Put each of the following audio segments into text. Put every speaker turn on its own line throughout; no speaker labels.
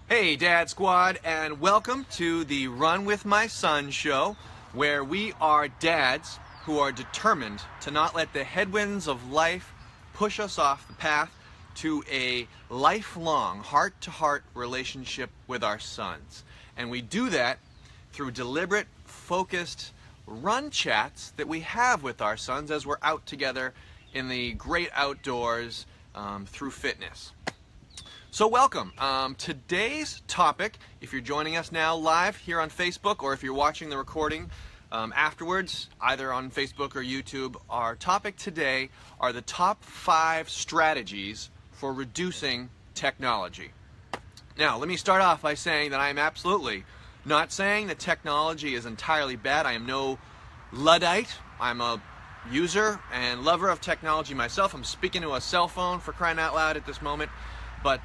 Hey Dad Squad, and welcome to the Run With My Son show, where we are dads who are determined to not let the headwinds of life push us off the path to a lifelong heart-to-heart relationship with our sons. And we do that through deliberate, focused run chats that we have with our sons as we're out together in the great outdoors through fitness. So welcome. Today's topic, if you're joining us now live here on Facebook or if you're watching the recording afterwards, either on Facebook or YouTube, our topic today are the top 5 strategies for reducing technology. Now, let me start off by saying that I am absolutely not saying that technology is entirely bad. I am no Luddite. I'm a user and lover of technology myself. I'm speaking to a cell phone for crying out loud at this moment. But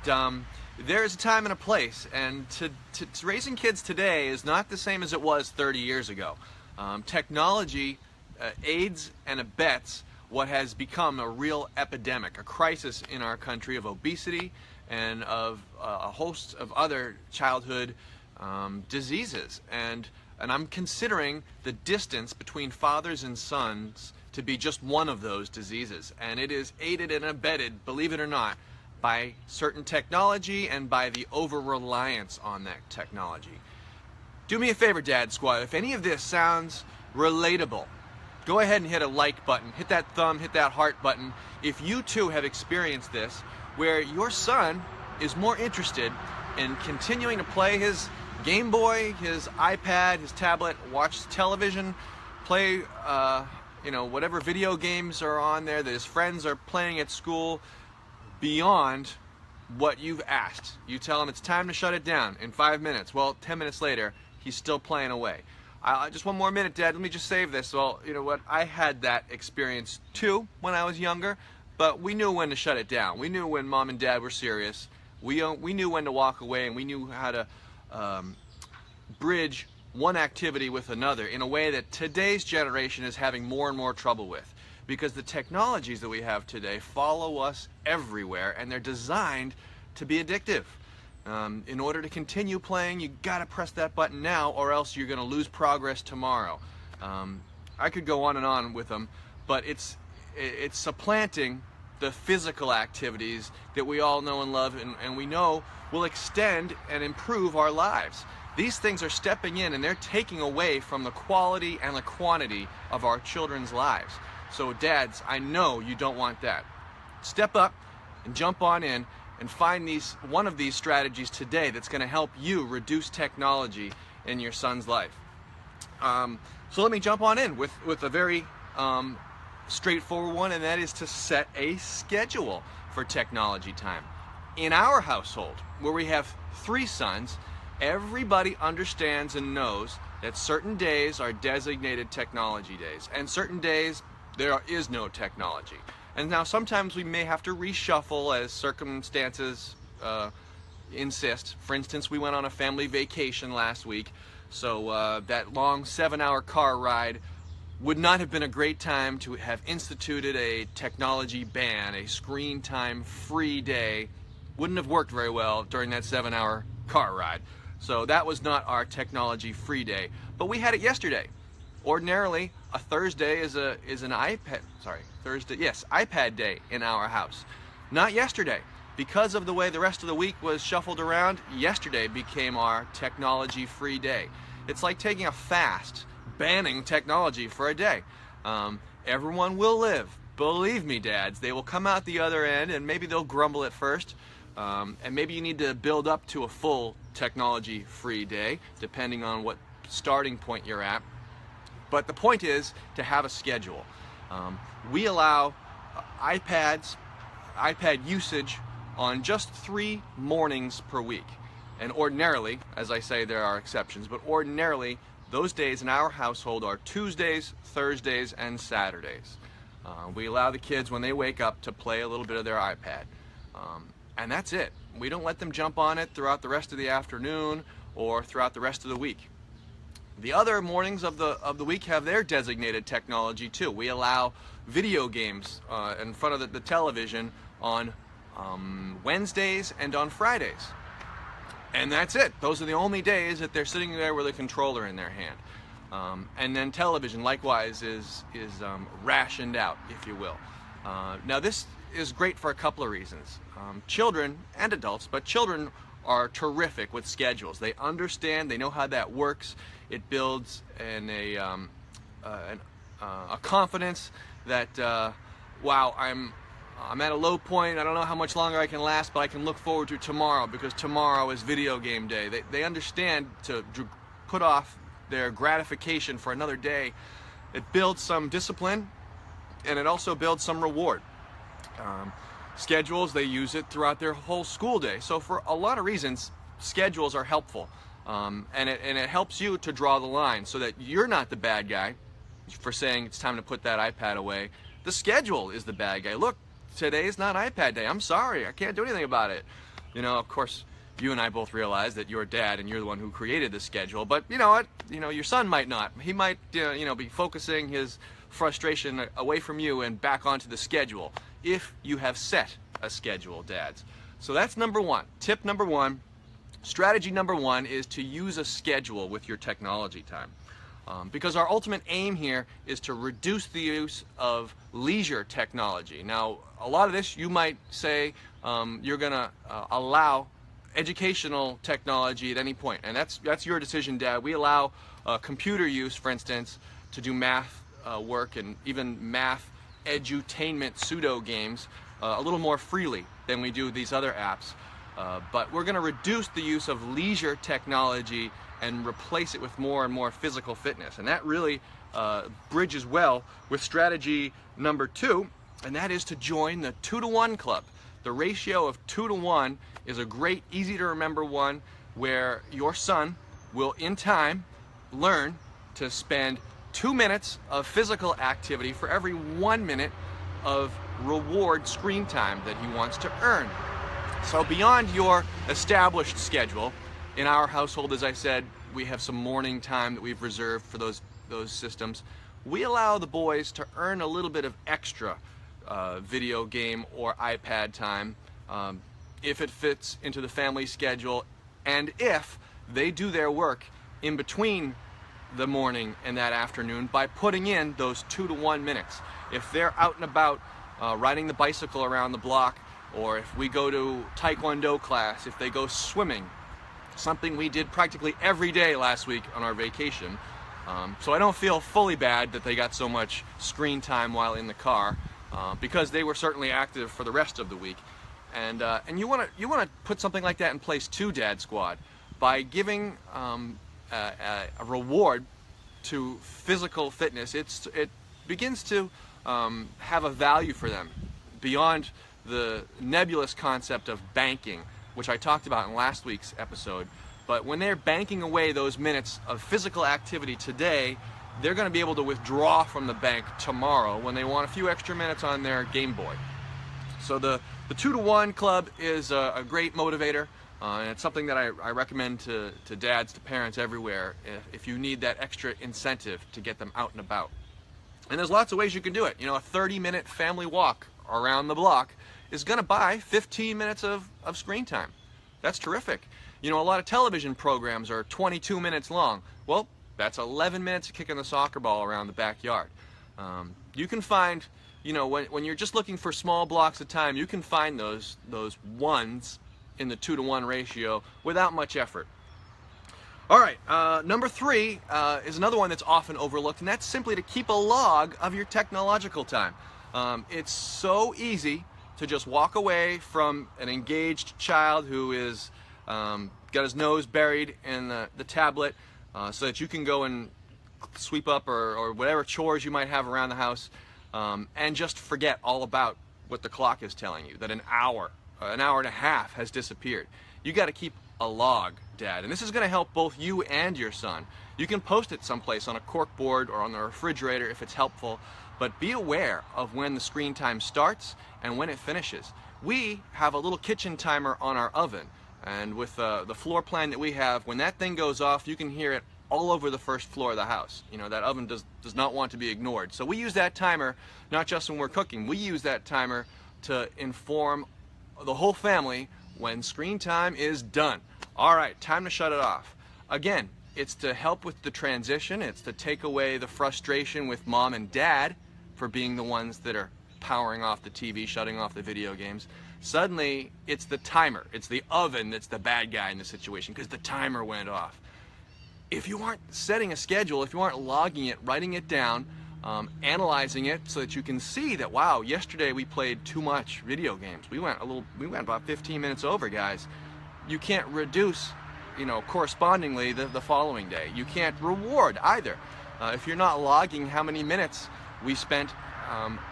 there is a time and a place, and raising kids today is not the same as it was 30 years ago. Technology aids and abets what has become a real epidemic, a crisis in our country of obesity and of a host of other childhood diseases. And I'm considering the distance between fathers and sons to be just one of those diseases. And it is aided and abetted, believe it or not, by certain technology and by the over-reliance on that technology. Do me a favor, Dad Squad, if any of this sounds relatable, go ahead and hit a like button, hit that thumb, hit that heart button. If you too have experienced this, where your son is more interested in continuing to play his Game Boy, his iPad, his tablet, watch television, play whatever video games are on there that his friends are playing at school, beyond what you've asked. You tell him it's time to shut it down in 5 minutes. Well, 10 minutes later, he's still playing away. Just one more minute, Dad. Let me just save this. Well, you know what? I had that experience too when I was younger, but we knew when to shut it down. We knew when Mom and Dad were serious. We knew when to walk away, and we knew how to bridge one activity with another in a way that today's generation is having more and more trouble with. Because the technologies that we have today follow us everywhere, and they're designed to be addictive. In order to continue playing, you gotta press that button now, or else you're gonna lose progress tomorrow. I could go on with them, but it's supplanting the physical activities that we all know and love, and we know will extend and improve our lives. These things are stepping in, and they're taking away from the quality and the quantity of our children's lives. So dads, I know you don't want that. Step up and jump on in and find one of these strategies today that's going to help you reduce technology in your son's life. So let me jump on in with a very straightforward one, and that is to set a schedule for technology time. In our household, where we have 3 sons, everybody understands and knows that certain days are designated technology days, and certain days there is no technology. And now sometimes we may have to reshuffle as circumstances insist. For instance, we went on a family vacation last week, so that long 7-hour car ride would not have been a great time to have instituted a technology ban, a screen time free day. Wouldn't have worked very well during that 7-hour car ride. So that was not our technology free day, but we had it yesterday. Ordinarily, a Thursday is an iPad day in our house. Not yesterday. Because of the way the rest of the week was shuffled around, yesterday became our technology-free day. It's like taking a fast, banning technology for a day. Everyone will live. Believe me, dads, they will come out the other end, and maybe they'll grumble at first, and maybe you need to build up to a full technology-free day, depending on what starting point you're at. But the point is to have a schedule. We allow iPad usage on just 3 mornings per week. And ordinarily, as I say, there are exceptions, but ordinarily those days in our household are Tuesdays, Thursdays, and Saturdays. We allow the kids when they wake up to play a little bit of their iPad. And that's it. We don't let them jump on it throughout the rest of the afternoon or throughout the rest of the week. The other mornings of the week have their designated technology too. We allow video games in front of the television on Wednesdays and on Fridays. And that's it. Those are the only days that they're sitting there with a controller in their hand. And then television, likewise, is rationed out, if you will. Now, this is great for a couple of reasons. Children and adults, but children are terrific with schedules. They understand, they know how that works. It builds a confidence that, wow, I'm at a low point. I don't know how much longer I can last, but I can look forward to tomorrow because tomorrow is video game day. They understand to put off their gratification for another day. It builds some discipline, and it also builds some reward. Schedules, they use it throughout their whole school day. So for a lot of reasons, schedules are helpful. And it helps you to draw the line so that you're not the bad guy for saying it's time to put that iPad away. The schedule is the bad guy. Look, today's not iPad day. I'm sorry, I can't do anything about it. You know, of course, you and I both realize that you're dad and you're the one who created the schedule, but you know what? You know, your son might not. He might, be focusing his frustration away from you and back onto the schedule if you have set a schedule, dads. So that's number one. Tip number one, strategy number one is to use a schedule with your technology time. Because our ultimate aim here is to reduce the use of leisure technology. Now, a lot of this, you might say, you're going to allow educational technology at any point, and that's your decision, Dad. We allow computer use, for instance, to do math work and even math edutainment pseudo games a little more freely than we do these other apps. But we're going to reduce the use of leisure technology and replace it with more and more physical fitness. And that really bridges well with strategy number two, and that is to join the 2-to-1 club. The ratio of 2-to-1 is a great, easy to remember one where your son will, in time, learn to spend 2 minutes of physical activity for every 1 minute of reward screen time that he wants to earn. So beyond your established schedule, in our household, as I said, we have some morning time that we've reserved for those systems. We allow the boys to earn a little bit of extra video game or iPad time if it fits into the family schedule, and if they do their work in between the morning and that afternoon by putting in those 2-to-1 minutes. If they're out and about riding the bicycle around the block, or if we go to Taekwondo class, if they go swimming, something we did practically every day last week on our vacation. So I don't feel fully bad that they got so much screen time while in the car, because they were certainly active for the rest of the week. And you want to put something like that in place too, Dad Squad, by giving a reward to physical fitness. It begins to have a value for them beyond the nebulous concept of banking, which I talked about in last week's episode. But when they're banking away those minutes of physical activity today, they're going to be able to withdraw from the bank tomorrow when they want a few extra minutes on their Game Boy. So the 2-to-1 club is a great motivator, and it's something that I recommend to dads, to parents everywhere, if you need that extra incentive to get them out and about. And there's lots of ways you can do it. You know, a 30-minute family walk around the block is going to buy 15 minutes of screen time. That's terrific. You know, a lot of television programs are 22 minutes long. Well, that's 11 minutes of kicking the soccer ball around the backyard. You can find, you know, when you're just looking for small blocks of time, you can find those ones in the 2-to-1 ratio without much effort. All right, number three is another one that's often overlooked, and that's simply to keep a log of your technological time. It's so easy to just walk away from an engaged child who is got his nose buried in the tablet, so that you can go and sweep up or whatever chores you might have around the house, and just forget all about what the clock is telling you, that an hour and a half has disappeared. You got to keep a log, Dad, and this is going to help both you and your son. You can post it someplace on a cork board or on the refrigerator if it's helpful, but be aware of when the screen time starts and when it finishes. We have a little kitchen timer on our oven, and with the floor plan that we have, when that thing goes off, you can hear it all over the first floor of the house. You know, that oven does not want to be ignored. So we use that timer not just when we're cooking. We use that timer to inform the whole family when screen time is done. All right, time to shut it off. Again, it's to help with the transition. It's to take away the frustration with mom and dad for being the ones that are powering off the TV, shutting off the video games. Suddenly, it's the timer. It's the oven that's the bad guy in the situation because the timer went off. If you aren't setting a schedule, if you aren't logging it, writing it down, analyzing it so that you can see that, wow, yesterday we played too much video games. We went about 15 minutes over, guys. You can't reduce, correspondingly the following day. You can't reward either. If you're not logging how many minutes we spent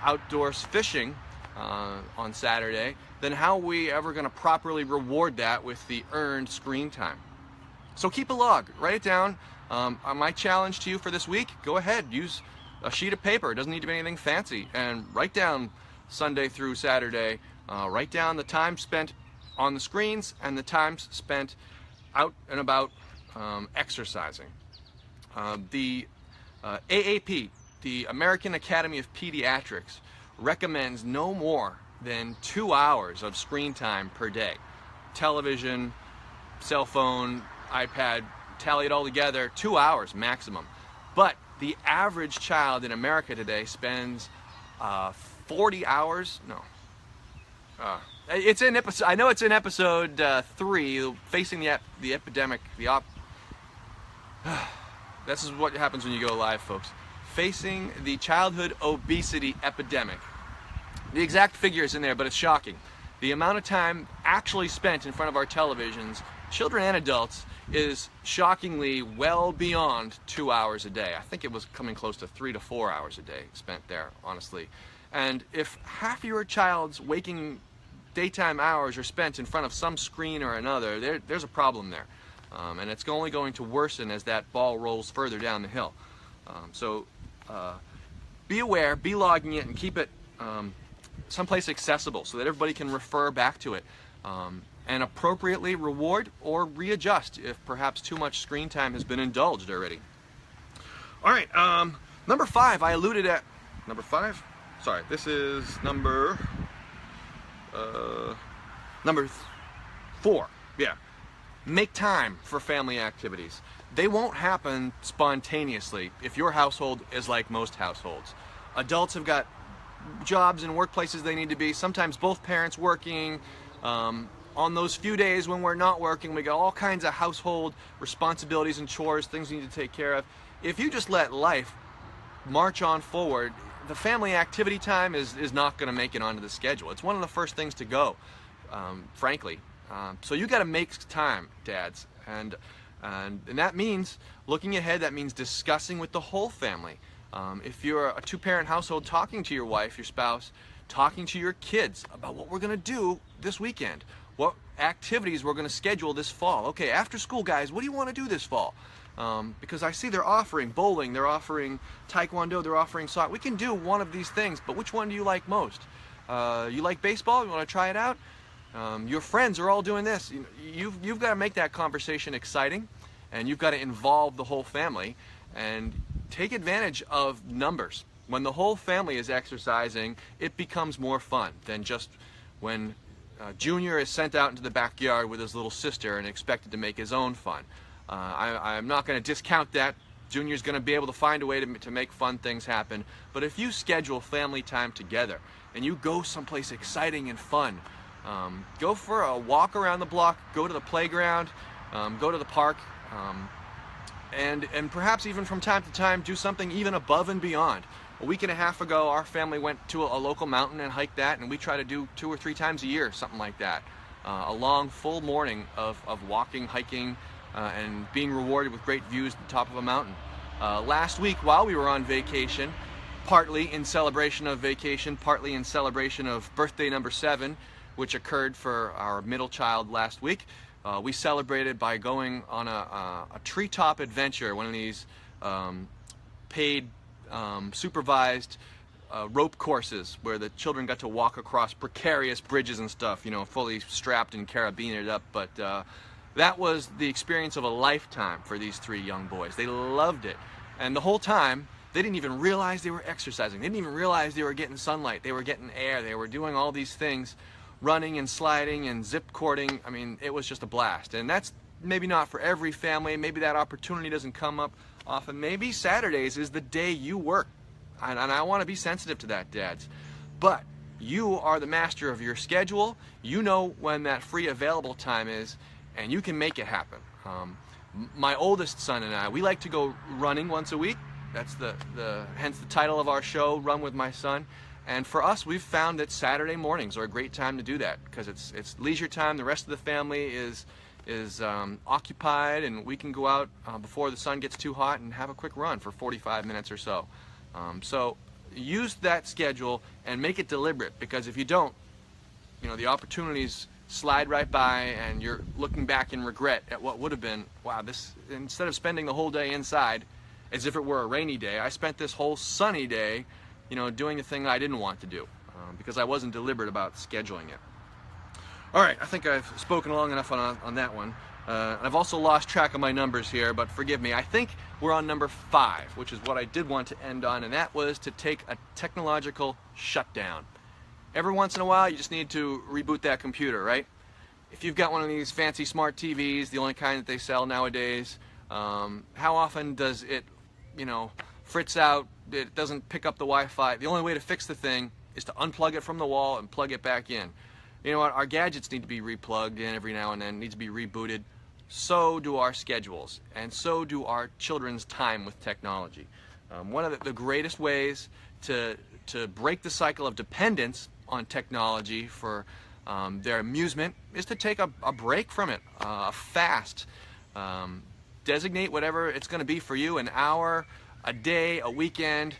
outdoors fishing on Saturday, then how are we ever going to properly reward that with the earned screen time? So keep a log, write it down. My challenge to you for this week, go ahead, use a sheet of paper. It doesn't need to be anything fancy, and write down Sunday through Saturday. Write down the time spent on the screens and the time spent out and about exercising. The AAP, the American Academy of Pediatrics, recommends no more than 2 hours of screen time per day. Television, cell phone, iPad, tally it all together, 2 hours maximum. But the average child in America today spends 40 hours, it's in episode, I know it's in episode 3, facing the epidemic, this is what happens when you go live, folks. Facing the childhood obesity epidemic. The exact figure is in there, but it's shocking. The amount of time actually spent in front of our televisions, children and adults, is shockingly well beyond 2 hours a day. I think it was coming close to 3 to 4 hours a day spent there, honestly. And if half your child's waking daytime hours are spent in front of some screen or another, there's a problem there. And it's only going to worsen as that ball rolls further down the hill. So be aware, be logging it, and keep it someplace accessible so that everybody can refer back to it. And appropriately reward or readjust if perhaps too much screen time has been indulged already. All right, number 5, I alluded at, number 5? Sorry, this is number 4, yeah. Make time for family activities. They won't happen spontaneously if your household is like most households. Adults have got jobs and workplaces they need to be, sometimes both parents working. On those few days when we're not working, we got all kinds of household responsibilities and chores, things we need to take care of. If you just let life march on forward, the family activity time is not going to make it onto the schedule. It's one of the first things to go, frankly. So you got to make time, dads, and that means looking ahead. That means discussing with the whole family. If you're a two-parent household, talking to your wife, your spouse, talking to your kids about what we're going to do this weekend, what activities we're going to schedule this fall. Okay, after school, guys, what do you want to do this fall? Because I see they're offering bowling, they're offering taekwondo, they're offering soccer. We can do one of these things, but which one do you like most? You like baseball? You want to try it out? Your friends are all doing this. You've got to make that conversation exciting, and you've got to involve the whole family and take advantage of numbers. When the whole family is exercising, it becomes more fun than just when Junior is sent out into the backyard with his little sister and expected to make his own fun. I'm not going to discount that. Junior's going to be able to find a way to make fun things happen. But if you schedule family time together and you go someplace exciting and fun, go for a walk around the block, go to the playground, go to the park, and perhaps even from time to time do something even above and beyond. A week and a half ago, our family went to a local mountain and hiked that, and we try to do 2 or 3 times a year, something like that. A long, full morning of walking, hiking, and being rewarded with great views at the top of a mountain. Last week, while we were on vacation, partly in celebration of vacation, partly in celebration of birthday number 7, which occurred for our middle child last week, we celebrated by going on a treetop adventure, one of these paid supervised rope courses where the children got to walk across precarious bridges and stuff, fully strapped and carabined up. But that was the experience of a lifetime for these 3 young boys. They loved it. And the whole time, they didn't even realize they were exercising. They didn't even realize they were getting sunlight. They were getting air. They were doing all these things, running and sliding and zip cording. I mean, it was just a blast. And that's maybe not for every family. Maybe that opportunity doesn't come up often. Maybe Saturdays is the day you work. And I want to be sensitive to that, dads. But you are the master of your schedule. You know when that free available time is, and you can make it happen. My oldest son and I, we like to go running once a week. That's hence the title of our show, Run With My Son. And for us, we've found that Saturday mornings are a great time to do that because it's leisure time. The rest of the family is occupied, and we can go out before the sun gets too hot and have a quick run for 45 minutes or so. So use that schedule and make it deliberate, because if you don't, the opportunities slide right by and you're looking back in regret at what would have been, wow, this, instead of spending the whole day inside as if it were a rainy day, I spent this whole sunny day, doing the thing I didn't want to do because I wasn't deliberate about scheduling it. All right, I think I've spoken long enough on that one. I've also lost track of my numbers here, but forgive me. I think we're on number 5, which is what I did want to end on, and that was to take a technological shutdown. Every once in a while, you just need to reboot that computer, right? If you've got one of these fancy smart TVs, the only kind that they sell nowadays, how often does it, fritz out? It doesn't pick up the Wi-Fi. The only way to fix the thing is to unplug it from the wall and plug it back in. You know what? Our gadgets need to be replugged in every now and then, need to be rebooted. So do our schedules, and so do our children's time with technology. One of the greatest ways to break the cycle of dependence on technology for their amusement is to take a break from it, a fast. Designate whatever it's going to be for you, an hour, a day, a weekend,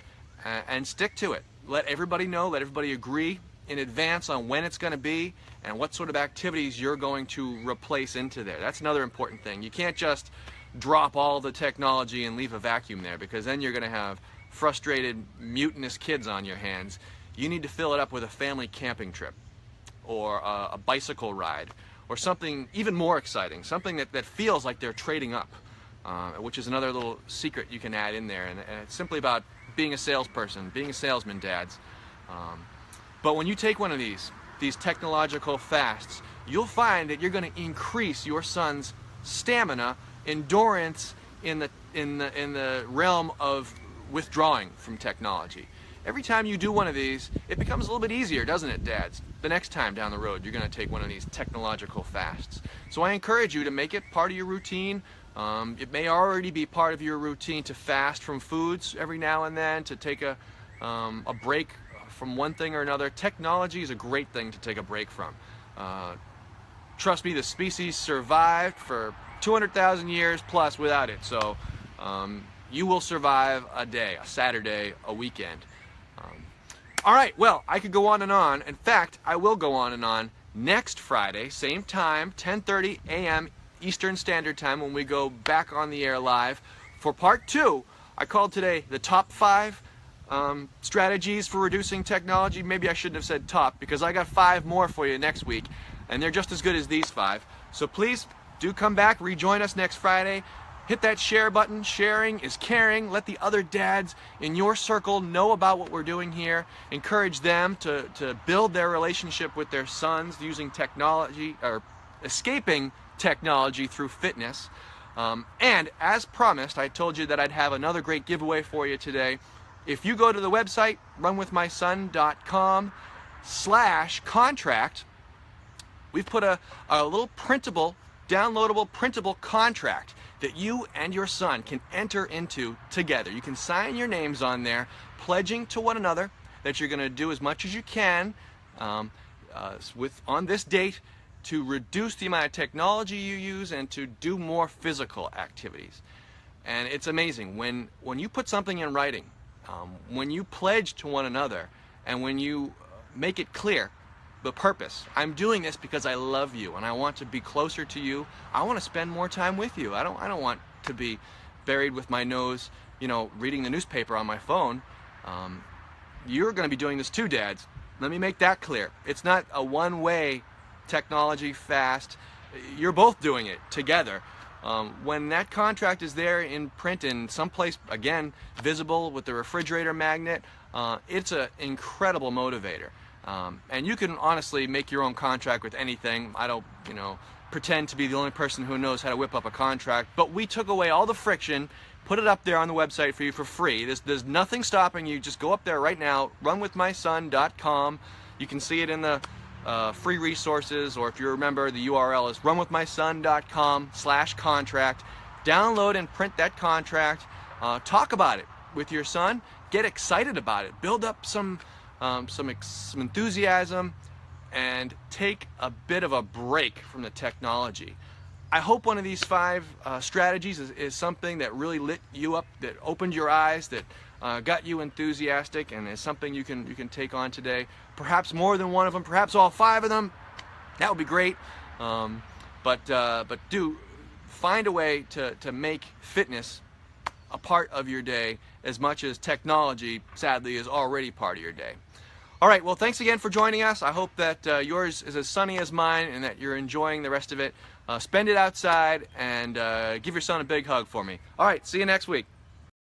and stick to it. Let everybody know, let everybody agree in advance on when it's going to be and what sort of activities you're going to replace into there. That's another important thing. You can't just drop all the technology and leave a vacuum there, because then you're going to have frustrated, mutinous kids on your hands. You need to fill it up with a family camping trip or a bicycle ride or something even more exciting, something that feels like they're trading up, which is another little secret you can add in there. And it's simply about being a salesperson, being a salesman, dads. But when you take one of these technological fasts, you'll find that you're going to increase your son's stamina, endurance in the realm of withdrawing from technology. Every time you do one of these, it becomes a little bit easier, doesn't it, dads? The next time down the road, you're going to take one of these technological fasts. So I encourage you to make it part of your routine. It may already be part of your routine to fast from foods every now and then, to take a break from one thing or another. Technology is a great thing to take a break from. Trust me, the species survived for 200,000 years plus without it. So you will survive a day, a Saturday, a weekend. All right, well, I could go on and on. In fact, I will go on and on next Friday, same time, 10:30 a.m. Eastern Standard Time, when we go back on the air live for part 2. I called today the top 5 strategies for reducing technology. Maybe I shouldn't have said top, because I got 5 more for you next week, and they're just as good as these 5. So please do come back, rejoin us next Friday. Hit that share button. Sharing is caring. Let the other dads in your circle know about what we're doing here. Encourage them to build their relationship with their sons using technology, or escaping technology through fitness. And as promised, I told you that I'd have another great giveaway for you today. If you go to the website, runwithmyson.com/contract, we've put a little printable, downloadable printable contract that you and your son can enter into together. You can sign your names on there, pledging to one another that you're going to do as much as you can on this date to reduce the amount of technology you use and to do more physical activities. And it's amazing when you put something in writing, when you pledge to one another, and when you make it clear the purpose. I'm doing this because I love you and I want to be closer to you. I want to spend more time with you. I don't want to be buried with my nose, reading the newspaper on my phone. You're going to be doing this too, dads. Let me make that clear. It's not a one-way technology fast. You're both doing it together. When that contract is there in print in someplace, again, visible with the refrigerator magnet, it's an incredible motivator. And you can honestly make your own contract with anything. I don't, pretend to be the only person who knows how to whip up a contract, but we took away all the friction, put it up there on the website for you for free. There's nothing stopping you. Just go up there right now, runwithmyson.com. You can see it in the free resources, or if you remember, the URL is runwithmyson.com/contract. Download and print that contract. Talk about it with your son. Get excited about it. Build up some enthusiasm, and take a bit of a break from the technology. I hope one of these 5 strategies is something that really lit you up, that opened your eyes, that got you enthusiastic, and is something you can take on today. Perhaps more than one of them, perhaps all 5 of them. That would be great. But do find a way to make fitness a part of your day as much as technology, sadly, is already part of your day. All right, well, thanks again for joining us. I hope that yours is as sunny as mine and that you're enjoying the rest of it. Spend it outside, and give your son a big hug for me. All right, see you next week.